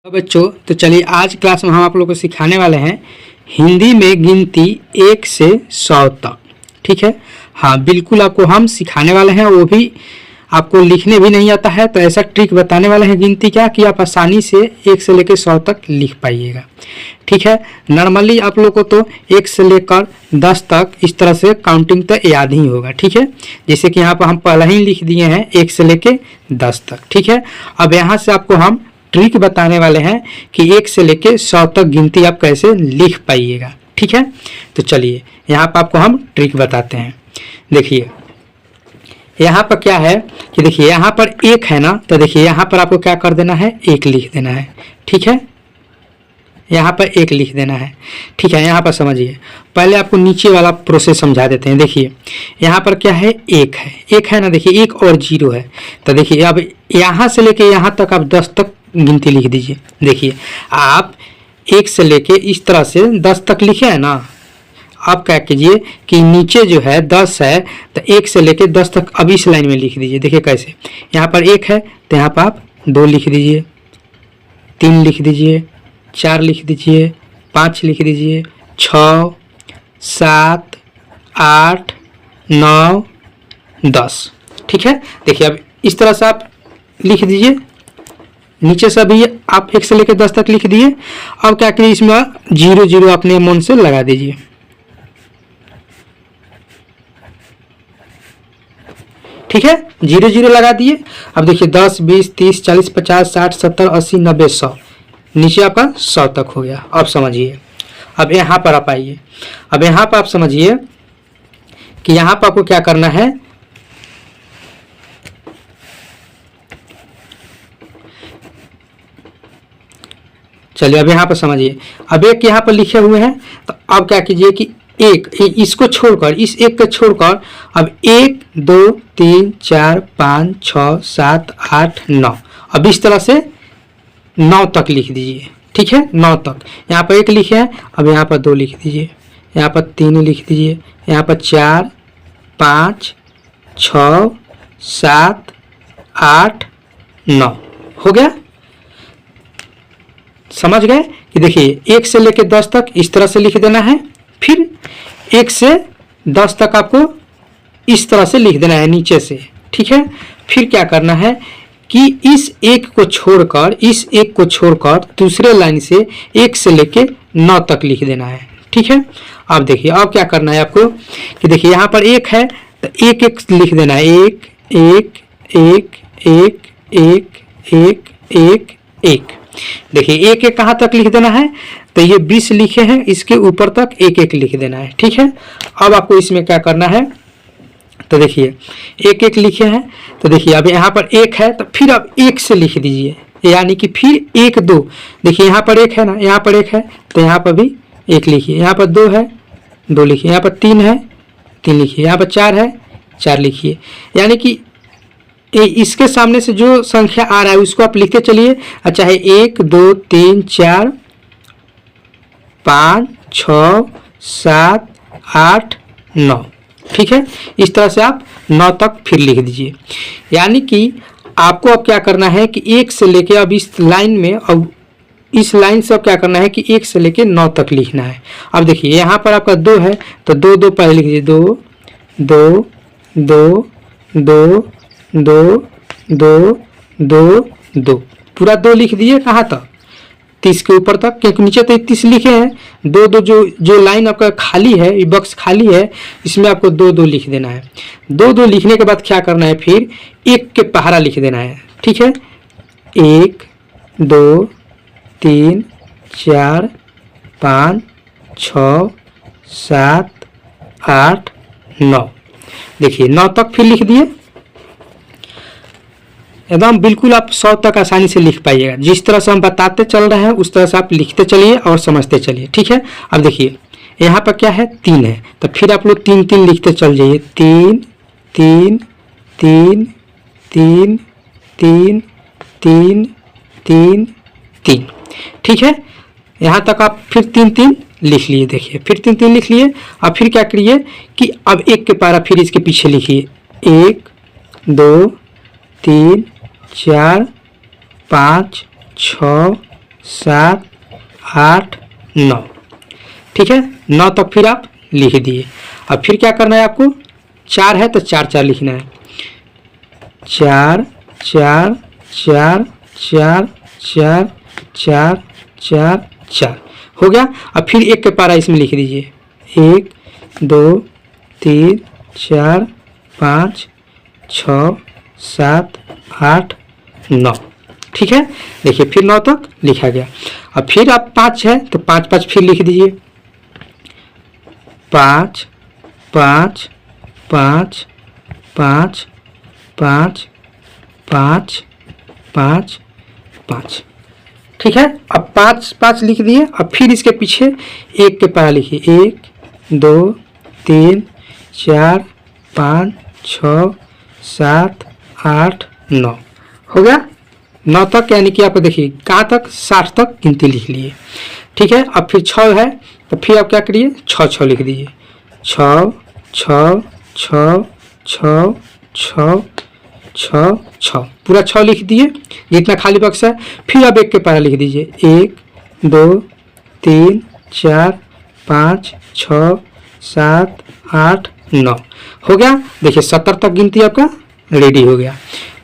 तो बच्चों, तो चलिए आज क्लास में हम आप लोगों को सिखाने वाले हैं हिंदी में गिनती 1 से 100 तक। ठीक है, हाँ बिल्कुल आपको हम सिखाने वाले हैं, वो भी आपको लिखने भी नहीं आता है तो ऐसा ट्रिक बताने वाले हैं गिनती क्या कि आप आसानी से 1 से लेकर 100 तक लिख पाइएगा। ठीक है, नॉर्मली आप लोग को तो 1 से लेकर 10 तक इस तरह से काउंटिंग तो याद ही होगा। ठीक है, जैसे कि यहाँ पर हम पहले ही लिख दिए हैं 1 से लेकर 10 तक। ठीक है, अब यहाँ से आपको हम ट्रिक बताने वाले हैं कि 1 से लेके 100 तक गिनती आप कैसे लिख पाइएगा। ठीक है, तो चलिए यहाँ पर आपको हम ट्रिक बताते हैं। देखिए यहाँ पर क्या है कि देखिए यहाँ पर 1 है ना, तो देखिए यहाँ पर आपको क्या कर देना है, 1 लिख देना है। ठीक है, यहाँ पर 1 लिख देना है। ठीक है, यहाँ पर समझिए, पहले आपको नीचे वाला प्रोसेस समझा देते हैं। देखिए यहाँ पर क्या है, 1 है ना, देखिए 1 और 0 है। तो देखिए अब यहाँ से लेके यहाँ तक आप 10 तक गिनती लिख दीजिए। देखिए आप 1 से लेके इस तरह से 10 तक लिखे हैं ना, आप क्या कीजिए कि नीचे जो है 10 है तो 1 से लेके 10 तक अब इस लाइन में लिख दीजिए। देखिए कैसे, यहाँ पर 1 है तो यहाँ पर आप 2 लिख दीजिए, 3 लिख दीजिए, 4 लिख दीजिए, 5 लिख दीजिए, 6, 7, 8, 9, 10। ठीक है, देखिए अब इस तरह से आप लिख दीजिए। नीचे से भी आप 1 से लेकर 10 तक लिख दिए। अब क्या करिए, इसमें 0 0 अपने मन से लगा दीजिए। ठीक है, 0 0 लगा दिए। अब देखिए 10, 20, 30, 40, 50, 60, 70, 80, 90, 100, नीचे आपका 100 तक हो गया। अब समझिए, अब यहाँ पर आप आइए। अब यहाँ पर आप समझिए कि यहाँ पर आपको क्या करना है, चलिए अब यहाँ पर समझिए। अब 1 यहाँ पर लिखे हुए हैं, तो अब क्या कीजिए कि 1 इसको छोड़कर, इस 1 को छोड़कर अब 1 2 3 4 5 6 7 8 9, अब इस तरह से 9 तक लिख दीजिए। ठीक है, 9 तक। यहाँ पर 1 लिखे हैं, अब यहाँ पर 2 लिख दीजिए, यहाँ पर 3 लिख दीजिए, यहाँ पर 4 5 6 7 8 9 हो गया। समझ गए कि देखिए 1 से लेकर 10 तक इस तरह से लिख देना है, फिर 1 से 10 तक आपको इस तरह से लिख देना है नीचे से। ठीक है, फिर क्या करना है कि इस 1 को छोड़कर दूसरे लाइन से 1 से लेकर 9 तक लिख देना है। ठीक है, अब देखिए अब क्या करना है आपको कि देखिए यहाँ पर 1 है तो 1 1 लिख देना है, 1 1 1 1 1 1 1 1। देखिए 1 1 कहाँ तक लिख देना है, तो ये 20 लिखे हैं, इसके ऊपर तक 1 1 लिख देना है। ठीक है, अब आपको इसमें क्या करना है, तो देखिए 1 1 लिखे हैं, तो देखिए अब यहाँ पर 1 है तो फिर अब 1 से लिख दीजिए, यानी कि फिर 1 2। देखिए यहाँ पर 1 है ना, यहाँ पर 1 है तो यहाँ पर भी 1 लिखिए, यहाँ पर 2 है 2 लिखिए, यहाँ पर 3 है 3 लिखिए, यहाँ पर 4 है 4 लिखिए। यानी कि इसके सामने से जो संख्या आ रहा है उसको आप लिखते चलिए, चाहे 1 2 3 4 5 6 7 8 9। ठीक है, इस तरह से आप 9 तक फिर लिख दीजिए। यानी कि आपको अब क्या करना है कि 1 से लेके अब इस लाइन में, अब इस लाइन से अब क्या करना है कि 1 से लेके 9 तक लिखना है। अब देखिए यहाँ पर आपका 2 है तो 2 2 पहले लिख दीजिए, 2 2 2 2 2 2 2 2, पूरा 2 लिख दिए। कहाँ तक, 30 के ऊपर तक, क्योंकि नीचे तो 30 लिखे हैं। 2 2 जो लाइन आपका खाली है, ये बॉक्स खाली है, इसमें आपको 2 2 लिख देना है। 2 2 लिखने के बाद क्या करना है, फिर 1 के पहाड़ा लिख देना है। ठीक है, 1 2 3 4 5 6 7 8 9। देखिए 9 तक फिर लिख दिए। एकदम बिल्कुल आप 100 तक आसानी से लिख पाइएगा। जिस तरह से हम बताते चल रहे हैं उस तरह से आप लिखते चलिए और समझते चलिए। ठीक है, अब देखिए यहाँ पर क्या है, 3 है तो फिर आप लोग 3 3 लिखते चल जाइए, 3 3 3 3 3 3 3 3। ठीक है, यहाँ तक आप फिर 3 3 लिख लिए। देखिए फिर 3 3 लिख लिए। अब फिर क्या करिए कि अब 1 के पारा फिर इसके पीछे लिखिए, 1 2 3 4 5 6 7 8 9। ठीक है, 9 तक फिर आप लिख दिए। अब फिर क्या करना है आपको, 4 है तो 4 4 लिखना है, 4 4 4 4 4 4 4 4 हो गया। अब फिर 1 के पारा इसमें लिख दीजिए, 1 2 3 4 5 6 7 8 9। ठीक है, देखिए फिर 9 तक लिखा गया। अब फिर आप 5 है तो 5 5 फिर लिख दीजिए, 5 5 5 5 5 5 5 5। ठीक है, अब 5 5 लिख दिए। अब फिर इसके पीछे 1 के पारा लिखिए, 1 2 3 4 5 6 7 8 9 हो गया। 9 तक यानी कि आप देखिए कहाँ तक, 60 तक गिनती लिख लिए। ठीक है, अब फिर 6 है तो फिर आप क्या करिए, 6 6 लिख दीजिए, 6 6 6 6 6 6 6 पूरा 6 लिख दिए जितना खाली बक्सा है। फिर अब 1 के पारा लिख दीजिए, 1 2 3 4 5 6 7 8 9 हो गया। देखिए 70 तक गिनती आपका रेडी हो गया।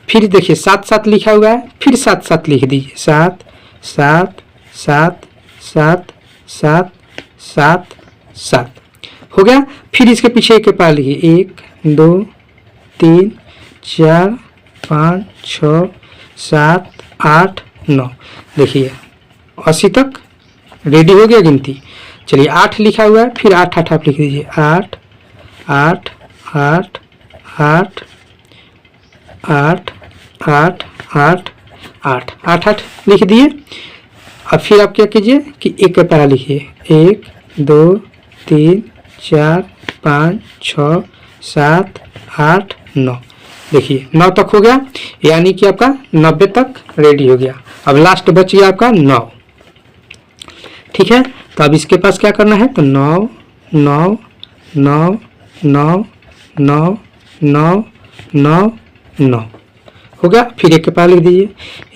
फिर देखिए 7 7 लिखा हुआ है, फिर 7 7 लिख दीजिए, 7 7 7 7 7 7 7 हो गया। फिर इसके पीछे 1 के पारा लिखिए, 1 2 3 4 5 6 7 8 9। देखिए 80 तक रेडी हो गया गिनती। चलिए 8 लिखा हुआ है, फिर 8 8 आप लिख दीजिए, 8 8 8 8 8 8 8 8 8 8 लिख दिए। अब फिर आप क्या कीजिए कि 1 के पारा लिखिए, 1 2 3 4 5 6 7 8 9। देखिए 9 तक हो गया, यानी कि आपका 90 तक रेडी हो गया। अब लास्ट बच गया आपका 9। ठीक है, तो अब इसके पास क्या करना है, तो 9 9 9 9 9 9 9 9 हो गया। फिर 1 के पारा लिख दीजिए,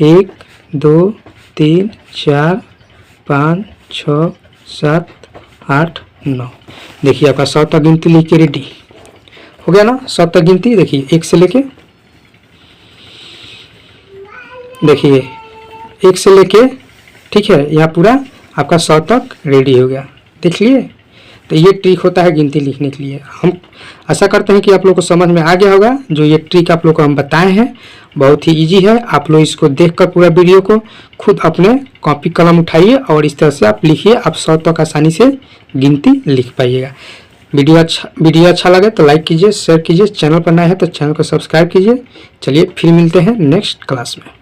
1 2 3 4 5 6 7 8 9। देखिए आपका 100 तक गिनती लिख के रेडी हो गया ना। 100 तक गिनती देखिए 1 से लेके, देखिए 1 से लेके, ठीक है, यहाँ पूरा आपका 100 तक रेडी हो गया। देख लिए, तो ये ट्रिक होता है गिनती लिखने के लिए। हम आशा करते हैं कि आप लोग को समझ में आ गया होगा। जो ये ट्रिक आप लोग को हम बताए हैं बहुत ही इजी है। आप लोग इसको देखकर पूरा वीडियो को खुद अपने कॉपी कलम उठाइए और इस तरह से आप लिखिए, आप 100 तक आसानी से गिनती लिख पाइएगा। वीडियो अच्छा लगे तो लाइक कीजिए, शेयर कीजिए, चैनल पर नए हैं तो चैनल को सब्सक्राइब कीजिए। चलिए फिर मिलते हैं नेक्स्ट क्लास में।